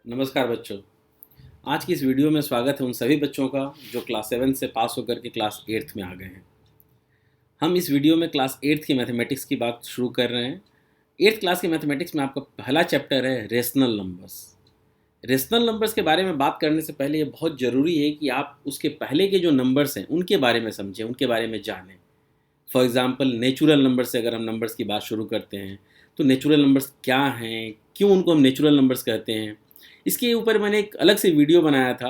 नमस्कार बच्चों। आज की इस वीडियो में स्वागत है उन सभी बच्चों का जो क्लास 7 से पास होकर के क्लास 8th में आ गए हैं। हम इस वीडियो में क्लास 8th की मैथमेटिक्स की बात शुरू कर रहे हैं। 8th क्लास की मैथमेटिक्स में आपका पहला चैप्टर है रेशनल नंबर्स। रेशनल नंबर्स के बारे में बात करने से पहले ये बहुत ज़रूरी है कि आप उसके पहले के जो नंबर्स हैं उनके बारे में समझें, उनके बारे में जानें। फॉर एग्ज़ाम्पल नेचुरल नंबर से अगर हम नंबर्स की बात शुरू करते हैं तो नेचुरल नंबर्स क्या हैं, क्यों उनको हम नेचुरल नंबर्स कहते हैं, इसके ऊपर मैंने एक अलग से वीडियो बनाया था।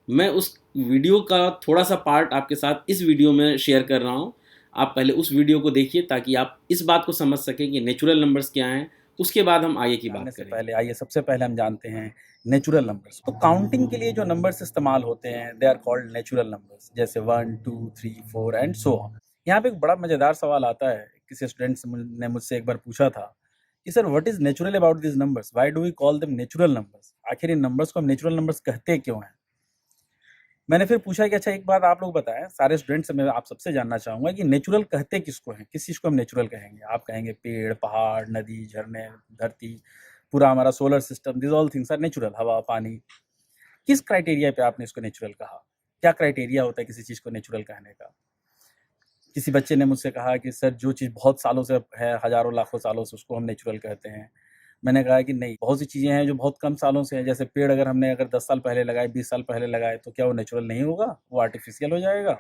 मैं उस वीडियो का थोड़ा सा पार्ट आपके साथ इस वीडियो में शेयर कर रहा हूँ। आप पहले उस वीडियो को देखिए ताकि आप इस बात को समझ सकें कि नेचुरल नंबर्स क्या हैं, उसके बाद हम आगे की जानने बात से करेंगे। पहले आइए सबसे पहले हम जानते हैं नेचुरल नंबर्स। तो काउंटिंग के लिए जो नंबर्स इस्तेमाल होते हैं they are called natural numbers, जैसे 1 2 3 4 एंड सो ऑन। यहाँ पे एक बड़ा मजेदार सवाल आता है। किसी स्टूडेंट ने मुझसे एक बार पूछा था कि sir what is natural about this numbers, why do we call them natural numbers, आखिर इन नंबर्स को हम नेचुरल नंबर्स कहते क्यों हैं। मैंने फिर पूछा कि अच्छा एक बात आप लोग बताएं, सारे स्टूडेंट से मैं आप सबसे जानना चाहूंगा कि नेचुरल कहते किसको हैं, किस चीज को हम नेचुरल कहेंगे। आप कहेंगे पेड़, पहाड़, नदी, झरने, धरती, पूरा हमारा solar system, this all things are natural. हवा, पानी, किस क्राइटेरिया पे आपने इसको नेचुरल कहा? क्या क्राइटेरिया होता है किसी चीज को नेचुरल कहने का? किसी बच्चे ने मुझसे कहा कि सर जो चीज़ बहुत सालों से है, हजारों लाखों सालों से, उसको हम नेचुरल कहते हैं। मैंने कहा कि नहीं, बहुत सी चीज़ें हैं जो बहुत कम सालों से हैं। जैसे पेड़ अगर 10 साल पहले लगाए, 20 साल पहले लगाए, तो क्या वो नेचुरल नहीं होगा? वो आर्टिफिशियल हो जाएगा।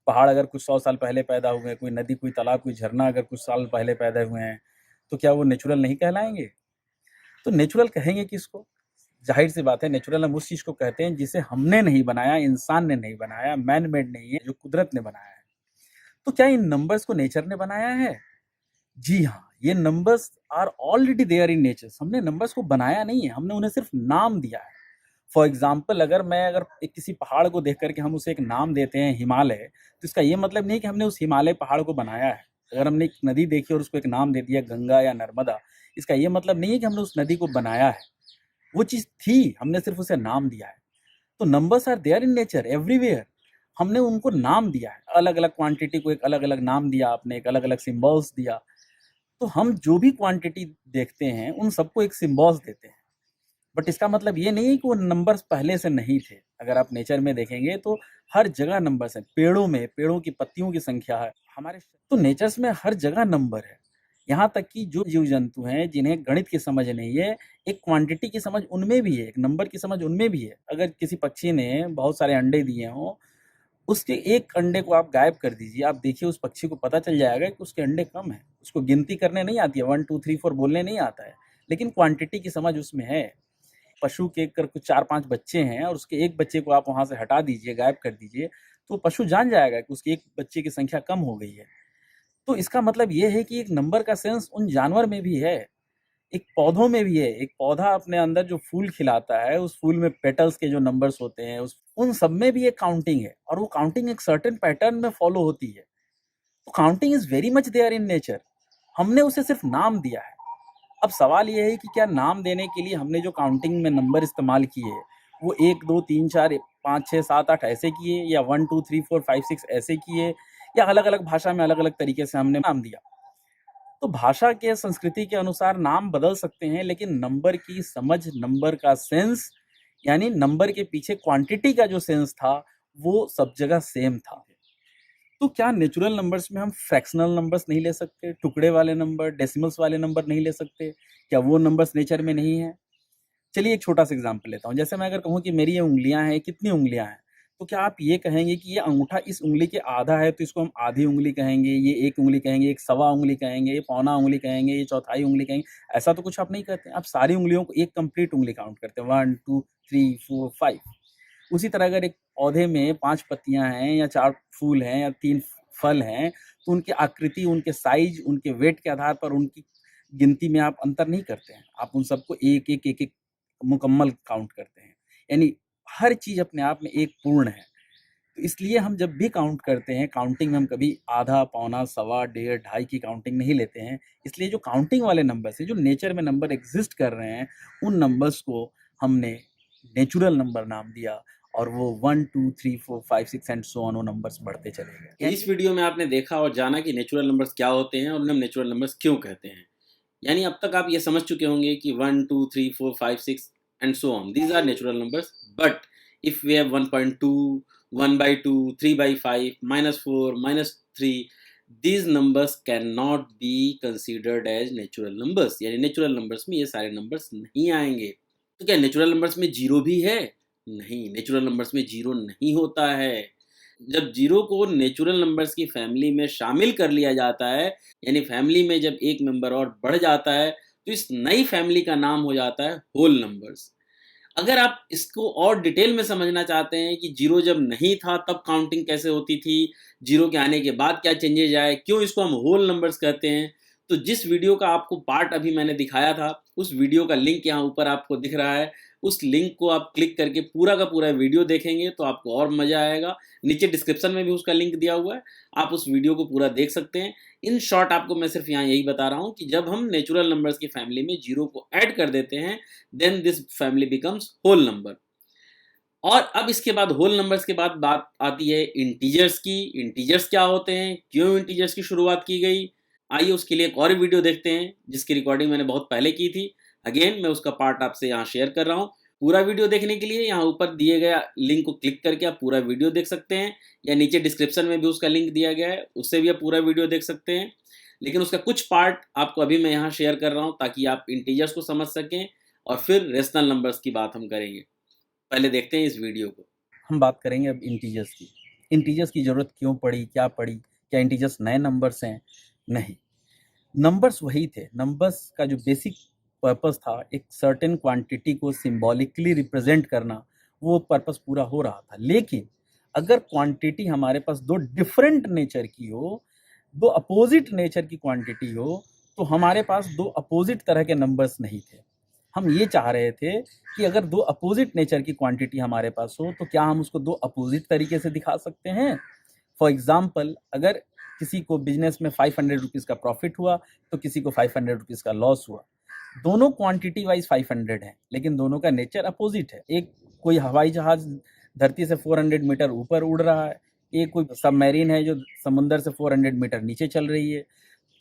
पहाड़ अगर कुछ 100 साल पहले पैदा हुए हैं, कोई नदी, कोई तालाब, कोई झरना अगर कुछ साल पहले पैदा हुए हैं, तो क्या वो नेचुरल नहीं कहलाएँगे? तो नेचुरल कहेंगे किसको? ज़ाहिर-सी बात है, नेचुरल हम उस चीज़ को कहते हैं जिसे हमने नहीं बनाया, इंसान ने नहीं बनाया, मैन मेड नहीं है, जो कुदरत ने बनाया है। तो क्या इन नंबर्स को नेचर ने बनाया है? जी हाँ, ये numbers are already there in nature. हमने नंबर्स को बनाया नहीं है, हमने उन्हें सिर्फ नाम दिया है। फॉर एग्जाम्पल, अगर एक किसी पहाड़ को देख करके हम उसे एक नाम देते हैं हिमालय, तो इसका ये मतलब नहीं कि हमने उस हिमालय पहाड़ को बनाया है। अगर हमने एक नदी देखी और उसको एक नाम दे दिया गंगा या नर्मदा, इसका ये मतलब नहीं है कि हमने उस नदी को बनाया है। वो चीज़ थी, हमने सिर्फ उसे नाम दिया है। तो numbers are there in nature everywhere. हमने उनको नाम दिया है, अलग अलग क्वांटिटी को एक अलग अलग नाम दिया, आपने एक अलग अलग सिम्बॉल्स दिया। तो हम जो भी क्वांटिटी देखते हैं उन सबको एक सिम्बॉल्स देते हैं, बट इसका मतलब ये नहीं है कि वो नंबर्स पहले से नहीं थे। अगर आप नेचर में देखेंगे तो हर जगह नंबर्स हैं। पेड़ों में पेड़ों की पत्तियों की संख्या है हमारे, तो नेचर्स में हर जगह नंबर है। यहाँ तक कि जो जीव जंतु हैं जिन्हें गणित की समझ नहीं है, एक क्वांटिटी की समझ उनमें भी है, एक नंबर की समझ उनमें भी है। अगर किसी पक्षी ने बहुत सारे अंडे दिए हों, उसके एक अंडे को आप गायब कर दीजिए, आप देखिए उस पक्षी को पता चल जाएगा कि उसके अंडे कम हैं। उसको गिनती करने नहीं आती है, 1 2 3 4 बोलने नहीं आता है, लेकिन क्वांटिटी की समझ उसमें है। पशु के अगर कुछ 4-5 बच्चे हैं और उसके एक बच्चे को आप वहाँ से हटा दीजिए, गायब कर दीजिए, तो पशु जान जाएगा कि उसके एक बच्चे की संख्या कम हो गई है। तो इसका मतलब ये है कि एक नंबर का सेंस उन जानवर में भी है, एक पौधों में भी है। एक पौधा अपने अंदर जो फूल खिलाता है, उस फूल में पेटल्स के जो नंबर्स होते हैं, उन सब में भी एक काउंटिंग है, और वो काउंटिंग एक सर्टेन पैटर्न में फॉलो होती है। तो counting is very much there in nature, हमने उसे सिर्फ नाम दिया है। अब सवाल ये है कि क्या नाम देने के लिए हमने जो काउंटिंग में नंबर इस्तेमाल किए, वो 1 2 3 4 5 6 7 8 ऐसे किए, या 1 2 3 4 5 6 ऐसे किए, या अलग अलग भाषा में अलग अलग तरीके से हमने नाम दिया। तो भाषा के, संस्कृति के अनुसार नाम बदल सकते हैं, लेकिन नंबर की समझ, नंबर का सेंस, यानी नंबर के पीछे क्वांटिटी का जो सेंस था, वो सब जगह सेम था। तो क्या नेचुरल नंबर्स में हम फ्रैक्शनल नंबर्स नहीं ले सकते, टुकड़े वाले नंबर, डेसिमल्स वाले नंबर नहीं ले सकते? क्या वो नंबर्स नेचर में नहीं है? चलिए एक छोटा सा एग्जांपल लेता हूँ। जैसे मैं अगर कहूँ कि मेरी ये उँगलियाँ हैं, कितनी उँगलियाँ हैं? तो क्या आप ये कहेंगे कि ये अंगूठा इस उँगली के आधा है तो इसको हम आधी उँगली कहेंगे, ये 1 उँगली कहेंगे, एक सवा उँगली कहेंगे, ये पौना उँगली कहेंगे, ये चौथाई उँगली कहेंगे? ऐसा तो कुछ आप नहीं कहते। आप सारी उँगलियों को एक कंप्लीट उँगली काउंट करते हैं, 1 2 3 4 5। उसी तरह अगर एक पौधे में 5 पत्तियाँ हैं, या 4 फूल हैं, या 3 फल हैं, तो उनकी आकृति, उनके साइज़, उनके वेट के आधार पर उनकी गिनती में आप अंतर नहीं करते हैं। आप उन सबको एक-एक, एक-एक मुकम्मल काउंट करते हैं। यानी हर चीज़ अपने आप में एक पूर्ण है। तो इसलिए हम जब भी काउंट करते हैं, काउंटिंग में हम कभी आधा, पौना, सवा, डेढ़, ढाई की काउंटिंग नहीं लेते हैं। इसलिए जो काउंटिंग वाले नंबर्स हैं, जो नेचर में नंबर एग्ज़िस्ट कर रहे हैं, उन नंबर्स को हमने नेचुरल नंबर नाम दिया, और वो 1 2 3 4 5 6 एंड सो ऑन, वो नंबर्स बढ़ते चले गए। तो इस वीडियो में आपने देखा और जाना कि नेचुरल नंबर्स क्या होते हैं और उन्हें हम नेचुरल नंबर्स क्यों कहते हैं। यानी अब तक आप ये समझ चुके होंगे कि 1 2 3 4 5 6 and so on. These are natural numbers. But if we have 1.2, 1/2, 3/5, -4, -3, these numbers cannot be considered as natural numbers. यानी natural numbers में ये सारे numbers नहीं आएंगे. तो क्या natural numbers में जीरो भी है? नहीं, natural numbers में जीरो नहीं होता है. जब जीरो को नेचुरल नंबर्स की फैमिली में शामिल कर लिया जाता है, यानी फैमिली में जब एक मेंबर और बढ़ जाता है, तो इस नई फैमिली का नाम हो जाता है होल नंबर्स. अगर आप इसको और डिटेल में समझना चाहते हैं कि जीरो जब नहीं था तब काउंटिंग कैसे होती थी, जीरो के आने के बाद क्या चेंजेज आए, क्यों इसको हम होल नंबर्स कहते हैं, तो जिस वीडियो का आपको पार्ट अभी मैंने दिखाया था, उस वीडियो का लिंक यहाँ ऊपर आपको दिख रहा है. उस लिंक को आप क्लिक करके पूरा का पूरा वीडियो देखेंगे तो आपको और मज़ा आएगा. नीचे डिस्क्रिप्शन में भी उसका लिंक दिया हुआ है, आप उस वीडियो को पूरा देख सकते हैं. इन शॉर्ट आपको मैं सिर्फ यहाँ यही बता रहा हूँ कि जब हम नेचुरल नंबर्स की फैमिली में जीरो को ऐड कर देते हैं, then this family becomes whole number. और अब इसके बाद होल नंबर्स के बाद बात आती है इंटीजर्स की. इंटीजर्स क्या होते हैं, क्यों इंटीजर्स की शुरुआत की गई, आइए उसके लिए एक और वीडियो देखते हैं जिसकी रिकॉर्डिंग मैंने बहुत पहले की थी. अगेन मैं उसका पार्ट आपसे यहाँ शेयर कर रहा हूँ. पूरा वीडियो देखने के लिए यहाँ ऊपर दिए गए लिंक को क्लिक करके आप पूरा वीडियो देख सकते हैं, या नीचे डिस्क्रिप्शन में भी उसका लिंक दिया गया है, उससे भी आप पूरा वीडियो देख सकते हैं. लेकिन उसका कुछ पार्ट आपको अभी मैं यहाँ शेयर कर रहा हूँ ताकि आप इंटीजर्स को समझ सकें और फिर रेशनल नंबर्स की बात हम करेंगे. पहले देखते हैं इस वीडियो को. हम बात करेंगे अब इंटीजर्स की. इंटीजर्स की ज़रूरत क्यों पड़ी, क्या पड़ी, क्या इंटीजर्स नए नंबर्स हैं? नहीं, नंबर्स वही थे. नंबर्स का जो बेसिक पर्पस था, एक सर्टेन क्वांटिटी को सिंबॉलिकली रिप्रेजेंट करना, वो पर्पस पूरा हो रहा था. लेकिन अगर क्वांटिटी हमारे पास दो डिफरेंट नेचर की हो, दो अपोजिट नेचर की क्वांटिटी हो, तो हमारे पास दो अपोजिट तरह के नंबर्स नहीं थे. हम ये चाह रहे थे कि अगर दो अपोजिट नेचर की क्वांटिटी हमारे पास हो तो क्या हम उसको दो अपोजिट तरीके से दिखा सकते हैं. फॉर एग्जाम्पल, अगर किसी को बिजनेस में 500 रुपीज़ का प्रॉफिट हुआ तो किसी को 500 रुपीज़ का लॉस हुआ. दोनों क्वांटिटी वाइज 500 है, लेकिन दोनों का नेचर अपोजिट है. एक कोई हवाई जहाज धरती से 400 मीटर ऊपर उड़ रहा है, एक कोई सबमरीन है जो समुंदर से 400 मीटर नीचे चल रही है.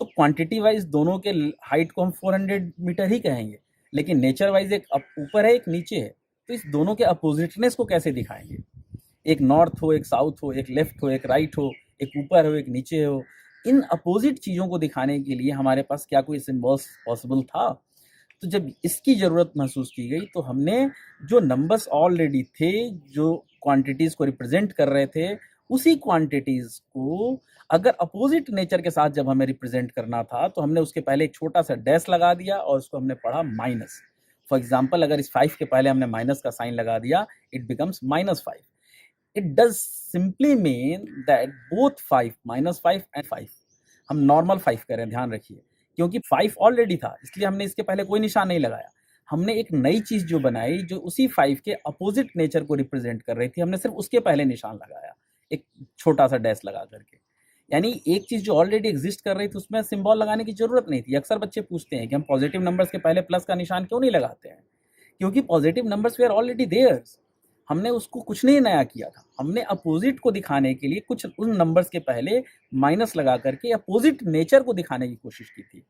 तो क्वांटिटी वाइज दोनों के हाइट को हम 400 मीटर ही कहेंगे, लेकिन नेचर वाइज एक ऊपर है एक नीचे है. तो इस दोनों के अपोजिटनेस को कैसे दिखाएंगे? एक नॉर्थ हो, एक साउथ हो, एक लेफ्ट हो, एक राइट हो, एक ऊपर हो, एक नीचे हो. इन अपोजिट चीज़ों को दिखाने के लिए हमारे पास क्या कोई सिंबल्स पॉसिबल था? तो जब इसकी ज़रूरत महसूस की गई तो हमने जो नंबर्स ऑलरेडी थे, जो क्वांटिटीज़ को रिप्रेजेंट कर रहे थे, उसी क्वांटिटीज़ को अगर अपोजिट नेचर के साथ जब हमें रिप्रेजेंट करना था तो हमने उसके पहले एक छोटा सा डैश लगा दिया और उसको हमने पढ़ा माइनस. फॉर एग्जाम्पल, अगर इस 5 के पहले हमने माइनस का साइन लगा दिया, it becomes -5. It does simply mean that both 5, -5 and 5, हम नॉर्मल 5 करें, ध्यान रखिए, क्योंकि 5 ऑलरेडी था इसलिए हमने इसके पहले कोई निशान नहीं लगाया. हमने एक नई चीज़ जो बनाई जो उसी 5 के अपोजिट नेचर को रिप्रेजेंट कर रही थी, हमने सिर्फ उसके पहले निशान लगाया, एक छोटा सा डैश लगा करके. यानी एक चीज़ जो ऑलरेडी एग्जिस्ट कर रही थी उसमें सिंबल लगाने की ज़रूरत नहीं थी. अक्सर बच्चे पूछते हैं कि हम पॉजिटिव नंबर्स के पहले प्लस का निशान क्यों नहीं लगाते हैं? क्योंकि positive numbers they are already theirs. हमने उसको कुछ नहीं नया किया था. हमने अपोजिट को दिखाने के लिए कुछ उन नंबर्स के पहले माइनस लगा करके अपोजिट नेचर को दिखाने की कोशिश की थी.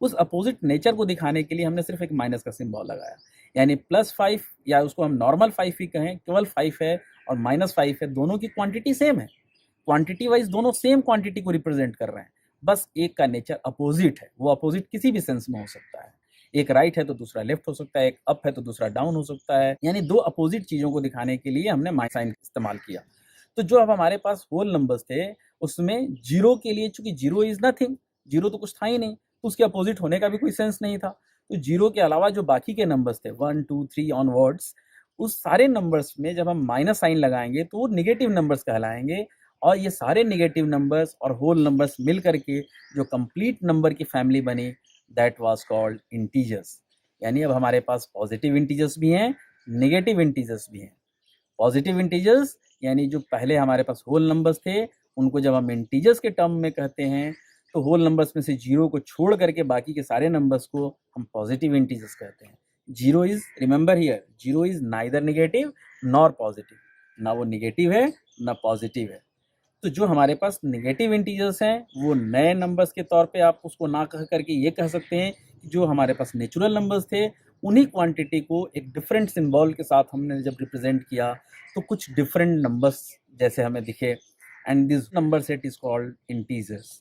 उस अपोजिट नेचर को दिखाने के लिए हमने सिर्फ एक माइनस का सिंबल लगाया. यानी +5 या उसको हम नॉर्मल 5 ही कहें, केवल 5 है और -5 है, दोनों की क्वांटिटी सेम है. क्वांटिटी वाइज दोनों सेम क्वांटिटी को रिप्रेजेंट कर रहे हैं, बस एक का नेचर अपोजिट है. वो अपोजिट किसी भी सेंस में हो सकता है. एक राइट है तो दूसरा लेफ्ट हो सकता है, एक अप है तो दूसरा डाउन हो सकता है. यानी दो अपोजिट चीज़ों को दिखाने के लिए हमने माइनस साइन इस्तेमाल किया. तो जो अब हमारे पास होल नंबर्स थे उसमें जीरो के लिए, चूंकि जीरो इज नथिंग, जीरो तो कुछ था ही नहीं, तो उसके अपोजिट होने का भी कोई सेंस नहीं था. तो जीरो के अलावा जो बाकी के नंबर्स थे 1, 2, 3 ऑनवर्ड्स, उस सारे नंबर्स में जब हम माइनस साइन लगाएंगे तो वो निगेटिव नंबर्स कहलाएंगे. और ये सारे निगेटिव नंबर्स और होल नंबर्स मिल करके जो कंप्लीट नंबर की फैमिली बनी, दैट वाज कॉल्ड इंटीजर्स. यानी अब हमारे पास पॉजिटिव इंटीजर्स भी हैं, नेगेटिव इंटीजर्स भी हैं. पॉजिटिव इंटीजर्स यानी जो पहले हमारे पास होल नंबर्स थे, उनको जब हम इंटीजर्स के टर्म में कहते हैं तो होल नंबर्स में से जीरो को छोड़ करके बाकी के सारे नंबर्स को हम पॉजिटिव इंटीजर्स कहते हैं. Zero is, remember here, zero is neither negative nor positive. ना वो नेगेटिव है ना पॉजिटिव है. तो जो हमारे पास नेगेटिव इंटीजर्स हैं वो नए नंबर्स के तौर पे आप उसको ना कह करके ये कह सकते हैं कि जो हमारे पास नेचुरल नंबर्स थे उन्हीं क्वांटिटी को एक डिफरेंट सिंबल के साथ हमने जब रिप्रेजेंट किया तो कुछ डिफरेंट नंबर्स जैसे हमें दिखे, and this number set is called integers.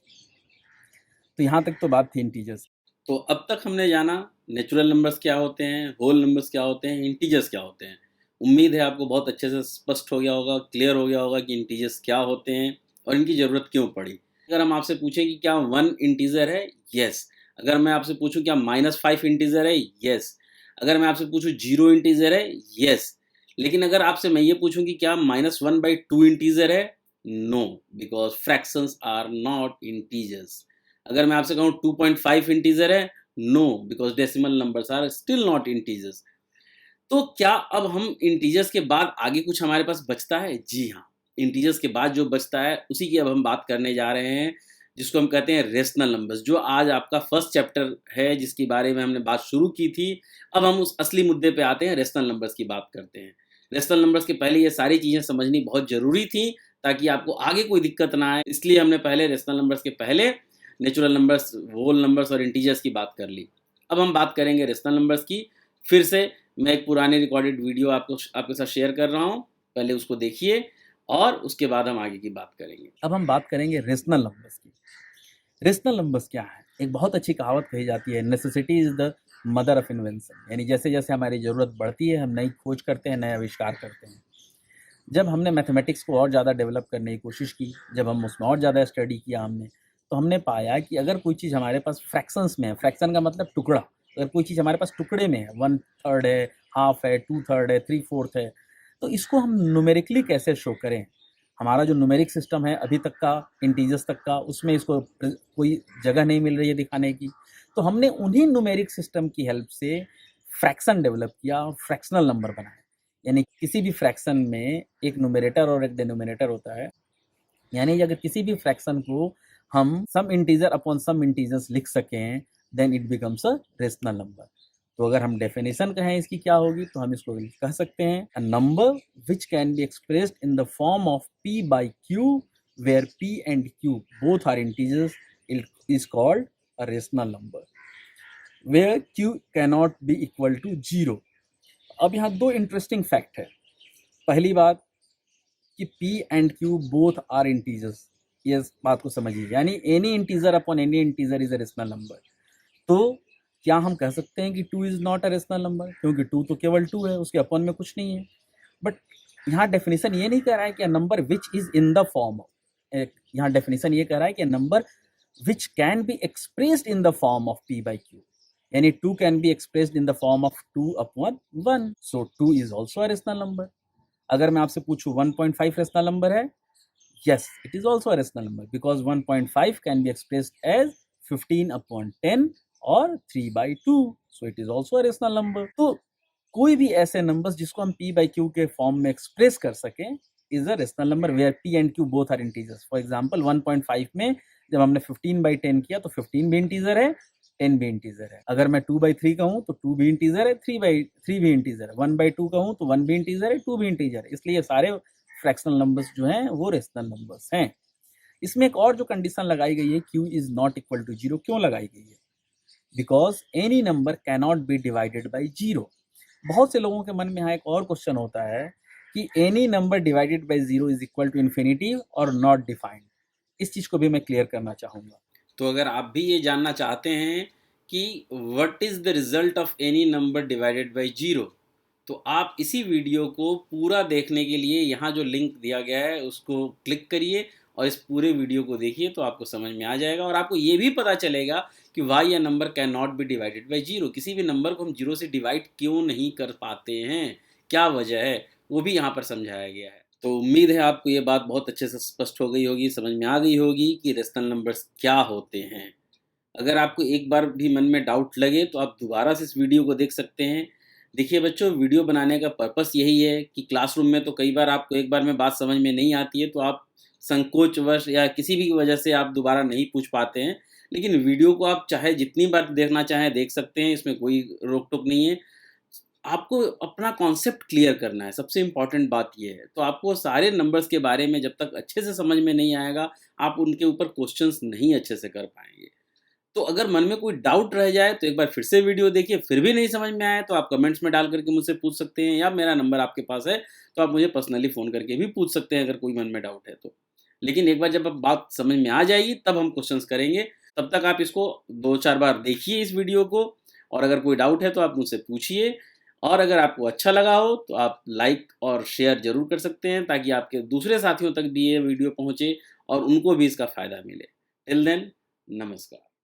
तो यहाँ तक तो बात थी इंटीजर्स। तो अब तक हमने जाना नेचुरल नंबर्स क्या होते हैं, होल नंबर्स क्या होते हैं, इंटीजर्स क्या होते हैं। उम्मीद है आपको बहुत अच्छे से स्पष्ट हो गया होगा, क्लियर हो गया होगा कि इंटीजर्स क्या होते हैं और इनकी ज़रूरत क्यों पड़ी। अगर हम आपसे पूछें कि क्या 1 इंटीजर है, यस। अगर मैं आपसे पूछूं क्या -5 इंटीजर है, यस। अगर मैं आपसे पूछूं 0 इंटीजर है, यस। लेकिन अगर आपसे मैं ये पूछूं कि क्या -1/2 इंटीजर है, no, because fractions are not integers. अगर मैं आपसे कहूँ 2.5 इंटीजर है, no, because decimal numbers are still not integers. तो क्या अब हम इंटीजर्स के बाद आगे कुछ हमारे पास बचता है? जी हाँ, इंटीजर्स के बाद जो बचता है उसी की अब हम बात करने जा रहे हैं, जिसको हम कहते हैं रेशनल नंबर्स, जो आज आपका फर्स्ट चैप्टर है जिसके बारे में हमने बात शुरू की थी। अब हम उस असली मुद्दे पे आते हैं, रेशनल नंबर्स की बात करते हैं। रेशनल नंबर्स के पहले ये सारी चीज़ें समझनी बहुत ज़रूरी थी ताकि आपको आगे कोई दिक्कत ना आए, इसलिए हमने पहले रेशनल नंबर्स के पहले नेचुरल नंबर्स, होल नंबर्स और इंटीजर्स की बात कर ली। अब हम बात करेंगे रेशनल नंबर्स की। फिर से मैं एक पुरानी रिकॉर्डेड वीडियो आपके साथ शेयर कर रहा हूँ, पहले उसको देखिए और उसके बाद हम आगे की बात करेंगे। अब हम बात करेंगे रेशनल नंबर्स की। रेशनल नंबर्स क्या है? एक बहुत अच्छी कहावत कही जाती है, necessity is the mother of invention. यानी जैसे जैसे हमारी ज़रूरत बढ़ती है हम नई खोज करते हैं, नए आविष्कार करते हैं। जब हमने मैथमेटिक्स को और ज़्यादा डेवलप करने की कोशिश की, जब हम उसमें और ज़्यादा स्टडी किया हमने, तो हमने पाया कि अगर कोई चीज़ हमारे पास फ्रैक्शंस में है, फ्रैक्शन का मतलब टुकड़ा, अगर कोई चीज़ हमारे पास टुकड़े में है, 1/3 है, हाफ है, 2/3 है, 3/4 है, तो इसको हम न्यूमेरिकली कैसे शो करें? हमारा जो न्यूमेरिक सिस्टम है अभी तक का, इंटीजर्स तक का, उसमें इसको कोई जगह नहीं मिल रही है दिखाने की। तो हमने उन्हीं न्यूमेरिक सिस्टम की हेल्प से फ्रैक्शन डेवलप किया और फ्रैक्शनल नंबर बनाए। यानी किसी भी फ्रैक्शन में एक न्यूमरेटर और एक डिनोमिनेटर होता है। यानी अगर किसी भी फ्रैक्शन को हम some integer upon some integers लिख सकें, then it becomes a rational number. तो अगर हम डेफिनेशन कहें इसकी क्या होगी, तो हम इसको कह सकते हैं a number which can be expressed in the form of p by q, where p and q both are integers, is called a rational number, where q cannot be equal to 0। अब यहाँ दो interesting fact है। पहली बात कि p and q both are integers, ये बात को समझिए, यानी any integer upon any integer is a rational number. तो क्या हम कह सकते हैं कि 2 is not a rational number, क्योंकि 2 तो केवल 2 है, उसके अपॉन में कुछ नहीं है। बट यहाँ डेफिनेशन ये नहीं कह रहा है कि number which is in the form, यहाँ डेफिनेशन ये कह रहा है कि number which can be expressed in the form of p by q, यानी 2 can be expressed in the form of 2 upon 1, so 2 is also a rational number. अगर मैं आपसे पूछूं 1.5 रेशनल नंबर है, yes, it is also a rational number because 1.5 can be expressed as 15 upon 10 or 3 by 2, so it is also a rational number। तो कोई भी ऐसे numbers जिसको हम p by q के फॉर्म में एक्सप्रेस कर सकें is a rational number where p and q both are integers. For example 1.5 में जब हमने 15 by 10 किया तो 15 भी इंटीजर है, 10 भी इंटीजर है। अगर मैं 2 by 3 कहूँ तो 2 भी इंटीजर है, 3 by 3 भी इंटीजर है। 1 by 2 कहूँ तो 1 भी इंटीजर है, 2 भी इंटीजर है। इसलिए सारे फ्रैक्शनल नंबर्स जो हैं वो रेशनल नंबर्स हैं। इसमें एक और जो कंडीशन लगाई गई है, q is not equal to 0, क्यों लगाई गई है? Because any number cannot be divided by 0। बहुत से लोगों के मन में यहाँ एक और क्वेश्चन होता है कि any number divided by 0 is equal to infinity और नॉट डिफाइंड। इस चीज को भी मैं क्लियर करना चाहूंगा। तो अगर आप भी ये जानना चाहते हैं कि what is the result of any number divided by 0, तो आप इसी वीडियो को पूरा देखने के लिए यहाँ जो लिंक दिया गया है उसको क्लिक करिए और इस पूरे वीडियो को देखिए, तो आपको समझ में आ जाएगा और आपको ये भी पता चलेगा कि why a number can not be divided by 0। किसी भी नंबर को हम 0 से डिवाइड क्यों नहीं कर पाते हैं, क्या वजह है, वो भी यहाँ पर समझाया गया है। तो उम्मीद है आपको ये बात बहुत अच्छे से स्पष्ट हो गई होगी, समझ में आ गई होगी कि रेशनल नंबर्स क्या होते हैं। अगर आपको एक बार भी मन में डाउट लगे तो आप दोबारा से इस वीडियो को देख सकते हैं। देखिए बच्चों, वीडियो बनाने का पर्पस यही है कि क्लासरूम में तो कई बार आपको एक बार में बात समझ में नहीं आती है, तो आप संकोचवश या किसी भी वजह से आप दोबारा नहीं पूछ पाते हैं। लेकिन वीडियो को आप चाहे जितनी बार देखना चाहें देख सकते हैं, इसमें कोई रोक टोक नहीं है। आपको अपना कॉन्सेप्ट क्लियर करना है, सबसे इम्पॉर्टेंट बात ये है। तो आपको सारे नंबर्स के बारे में जब तक अच्छे से समझ में नहीं आएगा, आप उनके ऊपर क्वेश्चंस नहीं अच्छे से कर पाएंगे। तो अगर मन में कोई डाउट रह जाए तो एक बार फिर से वीडियो देखिए, फिर भी नहीं समझ में आया तो आप कमेंट्स में डाल करके मुझसे पूछ सकते हैं, या मेरा नंबर आपके पास है तो आप मुझे पर्सनली फ़ोन करके भी पूछ सकते हैं अगर कोई मन में डाउट है तो। लेकिन एक बार जब अब बात समझ में आ जाएगी तब हम क्वेश्चंस करेंगे। तब तक आप इसको 2-4 बार देखिए इस वीडियो को, और अगर कोई डाउट है तो आप मुझसे पूछिए। और अगर आपको अच्छा लगा हो तो आप लाइक और शेयर ज़रूर कर सकते हैं, ताकि आपके दूसरे साथियों तक भी ये वीडियो पहुँचे और उनको भी इसका फ़ायदा मिले। टिल देन, नमस्कार।